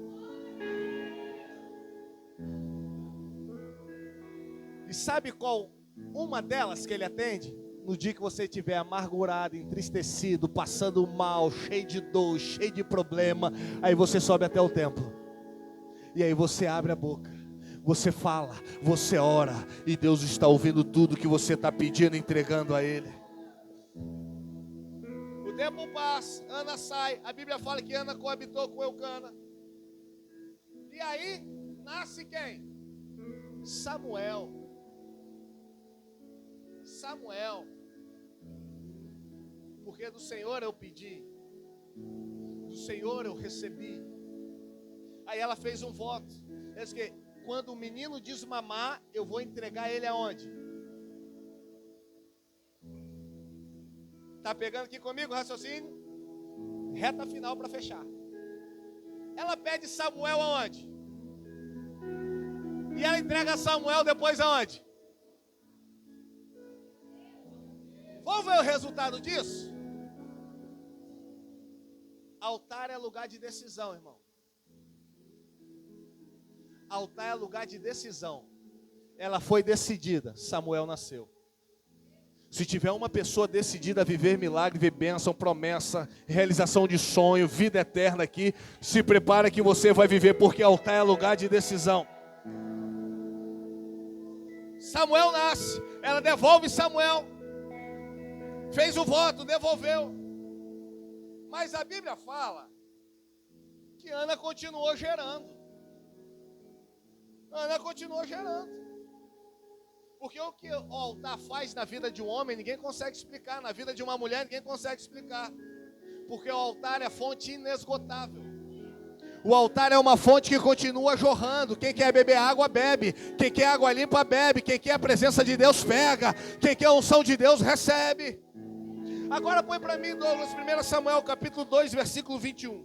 E sabe qual uma delas que Ele atende? No dia que você estiver amargurado, entristecido, passando mal, cheio de dor, cheio de problema, aí você sobe até o templo. E aí você abre a boca, você fala, você ora, e Deus está ouvindo tudo que você está pedindo, entregando a Ele. O tempo passa, Ana sai, a Bíblia fala que Ana coabitou com Eucana. E aí, nasce quem? Samuel. Samuel, porque do Senhor eu pedi, do Senhor eu recebi. Aí ela fez um voto. Ela disse que quando o menino desmamar, eu vou entregar ele aonde? Tá pegando aqui comigo o raciocínio? Reta final para fechar. Ela pede Samuel aonde? E ela entrega Samuel depois aonde? Vamos ver o resultado disso? Altar é lugar de decisão, irmão. Altar é lugar de decisão. Ela foi decidida, Samuel nasceu. Se tiver uma pessoa decidida a viver milagre, viver bênção, promessa, realização de sonho, vida eterna aqui, se prepara que você vai viver, porque altar é lugar de decisão. Samuel nasce, ela devolve Samuel, fez o voto, devolveu. Mas a Bíblia fala que Ana continuou gerando. Ana continuou gerando. Porque o que o altar faz na vida de um homem, ninguém consegue explicar. Na vida de uma mulher, ninguém consegue explicar. Porque o altar é fonte inesgotável. O altar é uma fonte que continua jorrando. Quem quer beber água, bebe. Quem quer água limpa, bebe. Quem quer a presença de Deus, pega. Quem quer a unção de Deus, recebe. Agora põe para mim, Douglas, 1 Samuel, capítulo 2, versículo 21.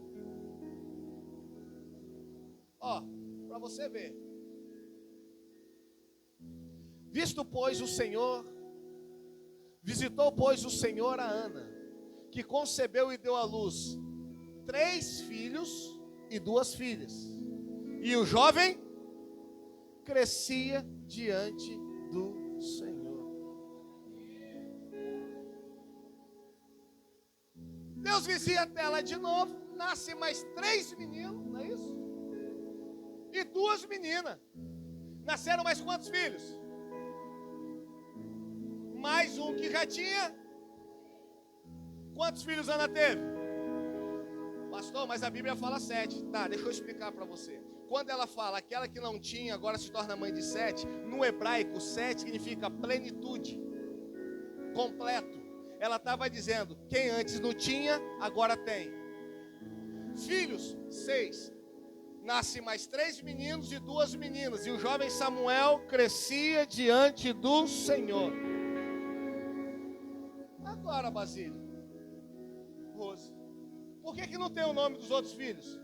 Ó, para você ver. Visitou, pois, o Senhor a Ana, que concebeu e deu à luz 3 filhos e 2 filhas. E o jovem crescia diante do Senhor. Deus visita ela de novo, nasce mais 3 meninos, não é isso? E 2 meninas. Nasceram mais quantos filhos? Mais um que já tinha. Quantos filhos Ana teve? Pastor, mas a Bíblia fala 7. Tá, deixa eu explicar para você. Quando ela fala aquela que não tinha, agora se torna mãe de 7, no hebraico 7 significa plenitude, completo. Ela estava dizendo, quem antes não tinha, agora tem. Filhos, 6. Nasce mais 3 meninos e 2 meninas. E o jovem Samuel crescia diante do Senhor. Agora, Basílio, Rose, por que não tem o nome dos outros filhos?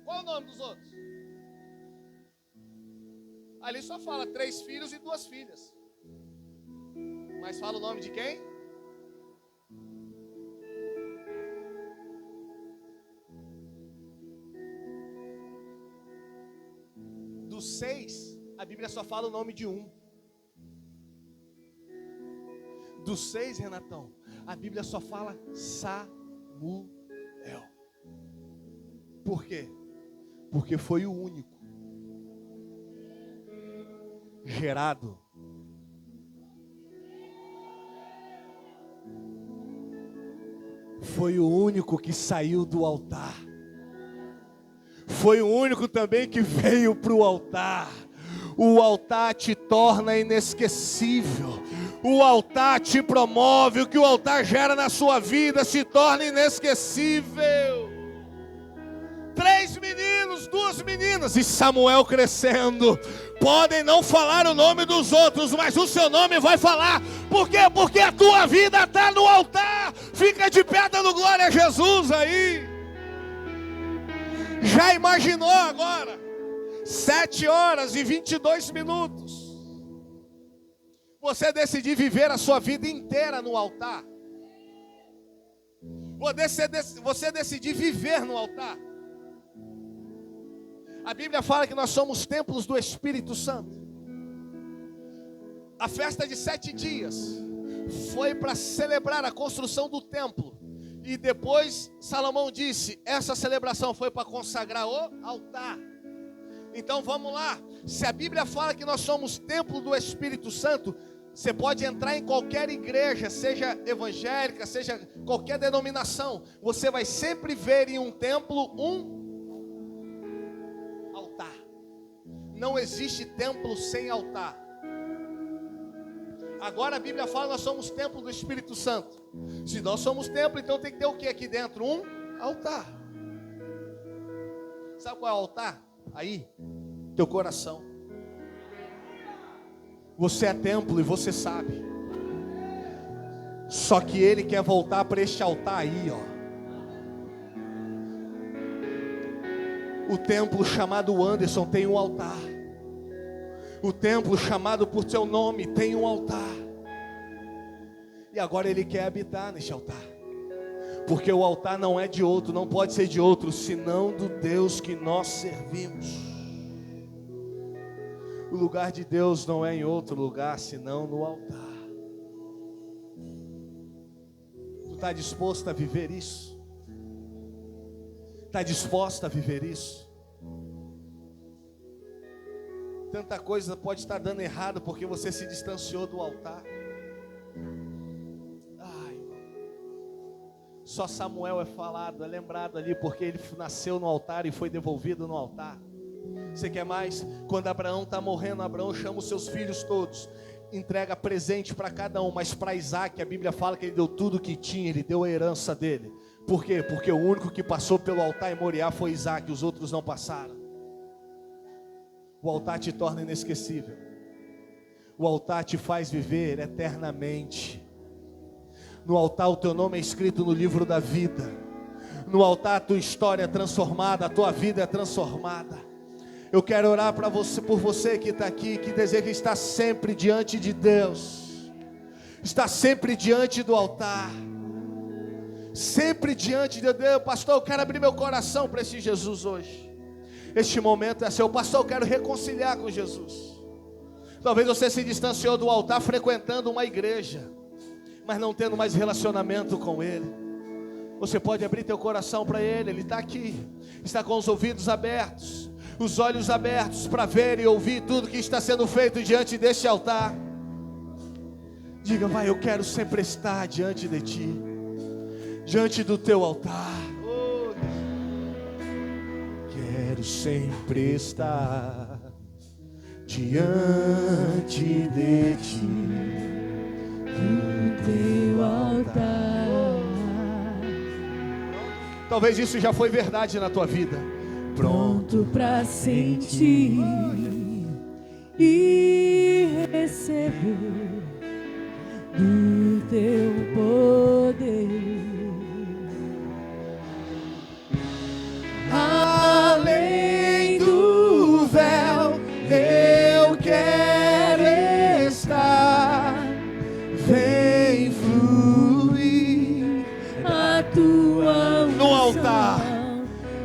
Qual o nome dos outros? Ali só fala 3 filhos e 2 filhas. Mas fala o nome de quem? Dos 6, a Bíblia só fala o nome de um. Dos 6, Renatão, a Bíblia só fala Samuel. Por quê? Porque foi o único gerado. Foi o único que saiu do altar. Foi o único também que veio para o altar. O altar te torna inesquecível. O altar te promove. O que o altar gera na sua vida se torna inesquecível. 3 meninos, 2 meninas e Samuel crescendo. Podem não falar o nome dos outros, mas o seu nome vai falar. Por quê? Porque a tua vida está no altar. Fica de pé dando glória a Jesus aí. Já imaginou agora? 7h22. Você decidir viver a sua vida inteira no altar. Você decidir viver no altar. A Bíblia fala que nós somos templos do Espírito Santo. A festa de 7 dias foi para celebrar a construção do templo. E depois Salomão disse, essa celebração foi para consagrar o altar. Então vamos lá. Se a Bíblia fala que nós somos templo do Espírito Santo, você pode entrar em qualquer igreja, seja evangélica, seja qualquer denominação, você vai sempre ver em um templo um altar. Não existe templo sem altar. Agora a Bíblia fala que nós somos templo do Espírito Santo. Se nós somos templo, então tem que ter o que aqui dentro? Um altar. Sabe qual é o altar? Aí, teu coração. Você é templo e você sabe. Só que ele quer voltar para este altar aí, ó. O templo chamado Anderson tem um altar. O templo chamado por seu nome tem um altar. E agora ele quer habitar neste altar. Porque o altar não é de outro, não pode ser de outro, senão do Deus que nós servimos. O lugar de Deus não é em outro lugar, senão no altar. Tu está disposto a viver isso? Está disposta a viver isso? Tanta coisa pode estar dando errado porque você se distanciou do altar. Ai, só Samuel é falado, é lembrado ali porque ele nasceu no altar e foi devolvido no altar. Você quer mais? Quando Abraão está morrendo, Abraão chama os seus filhos todos, entrega presente para cada um, mas para Isaac a Bíblia fala que ele deu tudo o que tinha, ele deu a herança dele. Por quê? Porque o único que passou pelo altar em Moriá foi Isaac, os outros não passaram. O altar te torna inesquecível. O altar te faz viver eternamente. No altar o teu nome é escrito no livro da vida. No altar a tua história é transformada, a tua vida é transformada. Eu quero orar para você, por você que está aqui, que deseja estar sempre diante de Deus, estar sempre diante do altar, sempre diante de Deus. Pastor, eu quero abrir meu coração para esse Jesus hoje. Este momento é seu. Pastor, eu quero reconciliar com Jesus. Talvez você se distanciou do altar frequentando uma igreja, mas não tendo mais relacionamento com Ele. Você pode abrir teu coração para Ele. Ele está aqui, está com os ouvidos abertos, os olhos abertos para ver e ouvir tudo que está sendo feito diante deste altar. Diga, vai, eu quero sempre estar diante de Ti, diante do Teu altar. Quero sempre estar diante de Ti, do Teu altar. Talvez isso já foi verdade na tua vida. Pronto para sentir e receber do Teu poder. Além do véu, eu quero estar. Vem fluir A Tua unção no altar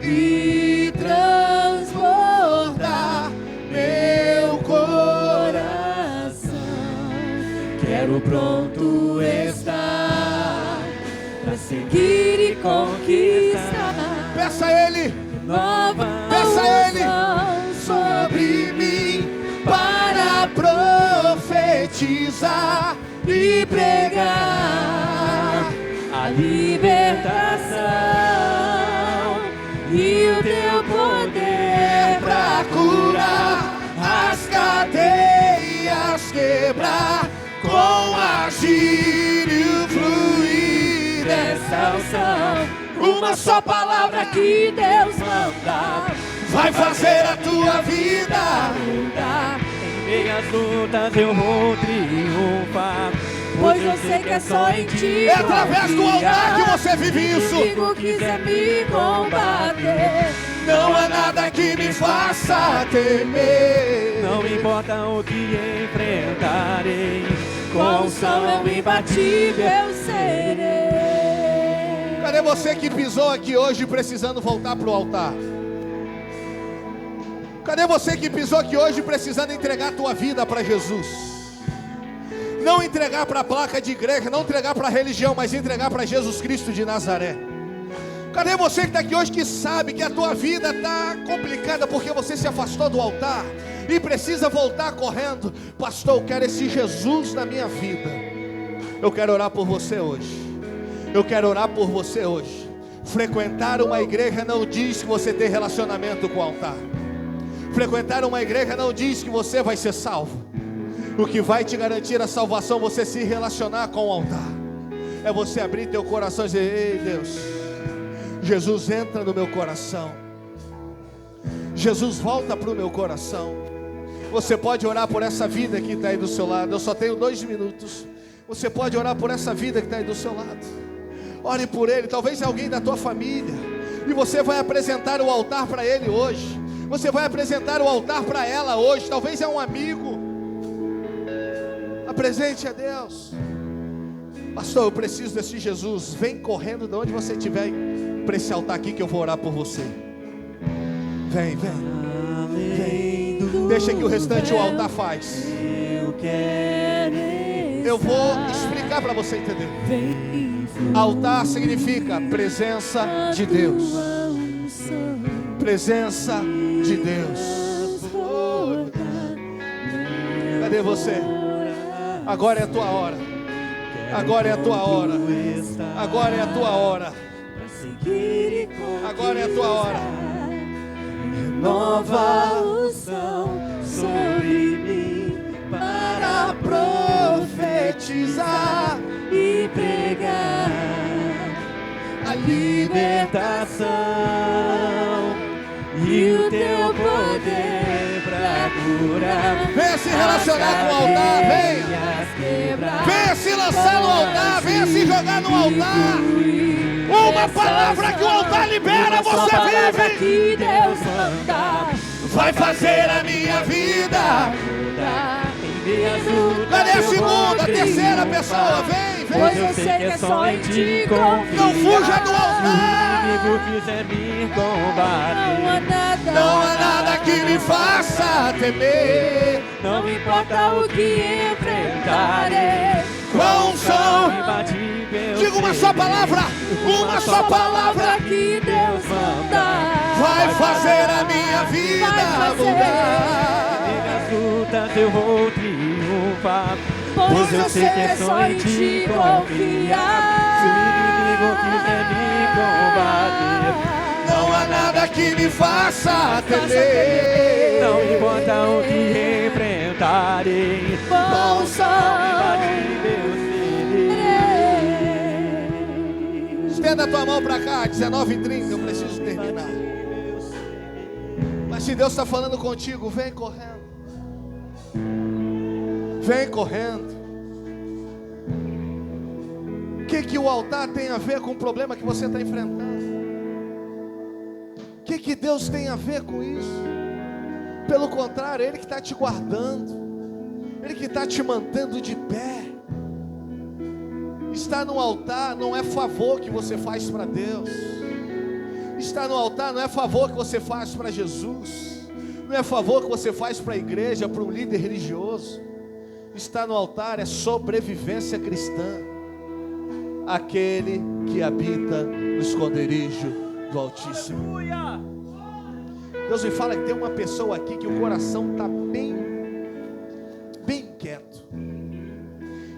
e transbordar meu coração. Quero pronto estar para seguir e conquistar. Peça a Ele, Nova peça a Ele unção sobre mim para profetizar e pregar a libertação e o Teu poder para curar as cadeias, quebrar com agir e o fluir dessa unção. Uma só palavra que Deus manda vai fazer a tua vida mudar. Em meio às lutas eu vou triunfar, Pois eu sei que é só em Ti. é através do altar que você vive Se o isso. inimigo quiser me combater, Não há nada que me faça temer. não importa o que enfrentarei, com a unção eu imbatível serei. Cadê você que pisou aqui hoje precisando voltar para o altar? Cadê você que pisou aqui hoje precisando entregar a tua vida para Jesus? Não entregar para a placa de igreja, não entregar para a religião, mas entregar para Jesus Cristo de Nazaré. Cadê você que está aqui hoje que sabe que a tua vida está complicada porque você se afastou do altar e precisa voltar correndo? Pastor, eu quero esse Jesus na minha vida. Eu quero orar por você hoje. Eu quero orar por você hoje. Frequentar uma igreja não diz que você tem relacionamento com o altar. Frequentar uma igreja não diz que você vai ser salvo. O que vai te garantir a salvação, você se relacionar com o altar. É você abrir teu coração e dizer: ei Deus, Jesus entra no meu coração. Jesus volta para o meu coração. Você pode orar por essa vida que está aí do seu lado. Eu só tenho 2 minutos. Você pode orar por essa vida que está aí do seu lado. Ore por ele. Talvez é alguém da tua família, e você vai apresentar o altar para ele hoje. Você vai apresentar o altar para ela hoje. Talvez é um amigo. Apresente a Deus. Pastor, eu preciso desse Jesus. Vem correndo de onde você estiver para esse altar aqui, que eu vou orar por você. Vem, vem, vem. Deixa que o restante o altar faz. Eu vou explicar para você entender. Altar significa presença de Deus. Presença de Deus. Oh, cadê você? Agora é a tua hora. Agora é a tua hora. Agora é a tua hora. Agora é a tua hora. Renova a unção sobre mim para profetizar e pregar a libertação e o teu poder para curar. Venha se relacionar com o altar, venha. Venha se lançar no altar, venha se jogar no altar. Uma palavra que o altar libera, você vive. Que Deus manda Vai fazer a minha vida. Cadê a segunda, a terceira pessoa? Vem, Pois vem. eu sei que é só em ti confiar. Não fuja do altar. Se o inimigo quiser me combater, Não há nada que me faça temer. não importa o que enfrentarei. Quão são? Diga Diga uma só palavra. Uma só palavra. Que Deus manda Vai fazer a minha vida mudar. nas lutas eu vou triunfar, Pois eu sei que é só em ti confiar. Se o inimigo quiser me combater, Não há nada que me faça temer. não importa o que enfrentarei. Bom Estenda a tua mão para cá, 19h30, eu preciso terminar. Mas se Deus está falando contigo, vem correndo. Vem correndo. O que o altar tem a ver com o problema que você está enfrentando? O que Deus tem a ver com isso? Pelo contrário, Ele que está te guardando, Ele que está te mantendo de pé. Estar no altar não é favor que você faz para Deus. Estar no altar não é favor que você faz para Jesus. Não é favor que você faz para a igreja, para um líder religioso. Estar no altar é sobrevivência cristã. Aquele que habita no esconderijo do Altíssimo. Deus me fala que tem uma pessoa aqui que o coração está bem quieto.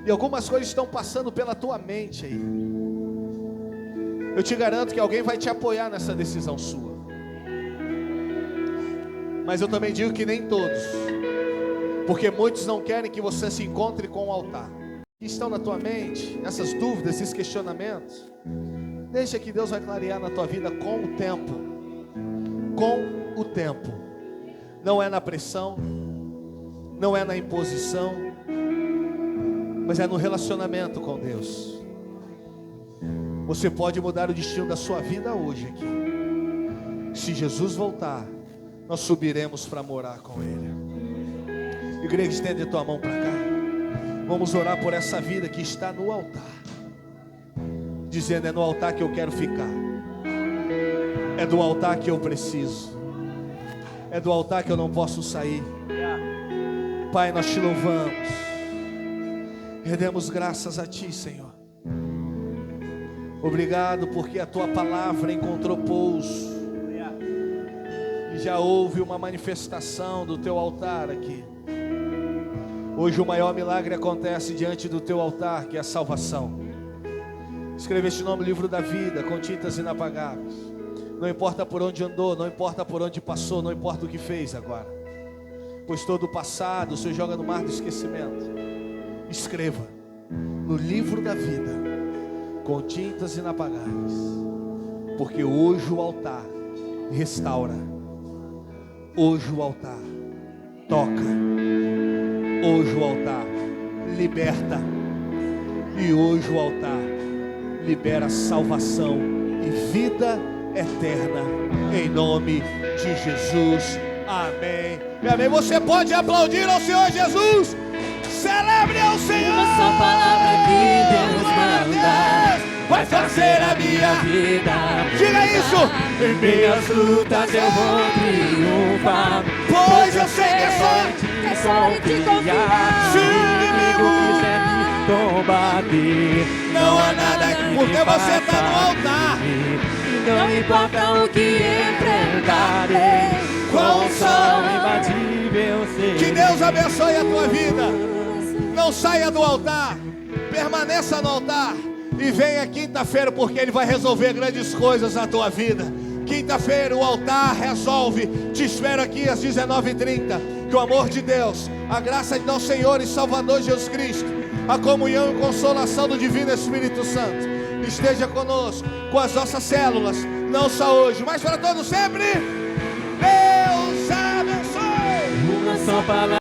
E algumas coisas estão passando pela tua mente aí. Eu te garanto que alguém vai te apoiar nessa decisão sua. Mas eu também digo que nem todos. Porque muitos não querem que você se encontre com o altar. Que estão na tua mente, essas dúvidas, esses questionamentos. Deixa que Deus vai clarear na tua vida com o tempo. Com o tempo. Não é na pressão. Não é na imposição. Mas é no relacionamento com Deus. Você pode mudar o destino da sua vida hoje aqui. Se Jesus voltar, nós subiremos para morar com Ele. Igreja, estende a tua mão para cá. Vamos orar por essa vida que está no altar. Dizendo, é no altar que eu quero ficar. É do altar que eu preciso. É do altar que eu não posso sair. Pai, nós te louvamos. Rendemos graças a Ti, Senhor. Obrigado porque a Tua palavra encontrou pouso. E já houve uma manifestação do Teu altar aqui. Hoje o maior milagre acontece diante do Teu altar, que é a salvação. Escreva este nome no livro da vida, com tintas inapagáveis. Não importa por onde andou, não importa por onde passou, não importa o que fez agora. pois todo o passado o Senhor joga no mar do esquecimento. Escreva no livro da vida com tintas inapagáveis, porque hoje o altar restaura, hoje o altar toca, hoje o altar liberta, e hoje o altar libera salvação e vida eterna, em nome de Jesus. Amém e amém. Você pode aplaudir ao Senhor Jesus. Celebre ao Senhor. Uma só palavra que Deus Glória a manda Deus. Vai fazer a minha vida. Diga isso. Em minhas lutas eu vou triunfar, Pois eu sei que é só Em te confiar. se o inimigo quiser me combater, não há nada, porque você está no altar. E Não importa o que enfrentarei, Com o sol imbatível ser. Que Deus abençoe a tua vida. Não saia do altar, permaneça no altar e venha quinta-feira, porque Ele vai resolver grandes coisas na tua vida. Quinta-feira o altar resolve. Te espero aqui às 19h30. Que o amor de Deus, a graça de nosso Senhor e Salvador Jesus Cristo, a comunhão e consolação do Divino Espírito Santo esteja conosco, com as nossas células, não só hoje, mas para todos sempre. Deus abençoe. Uma só palavra.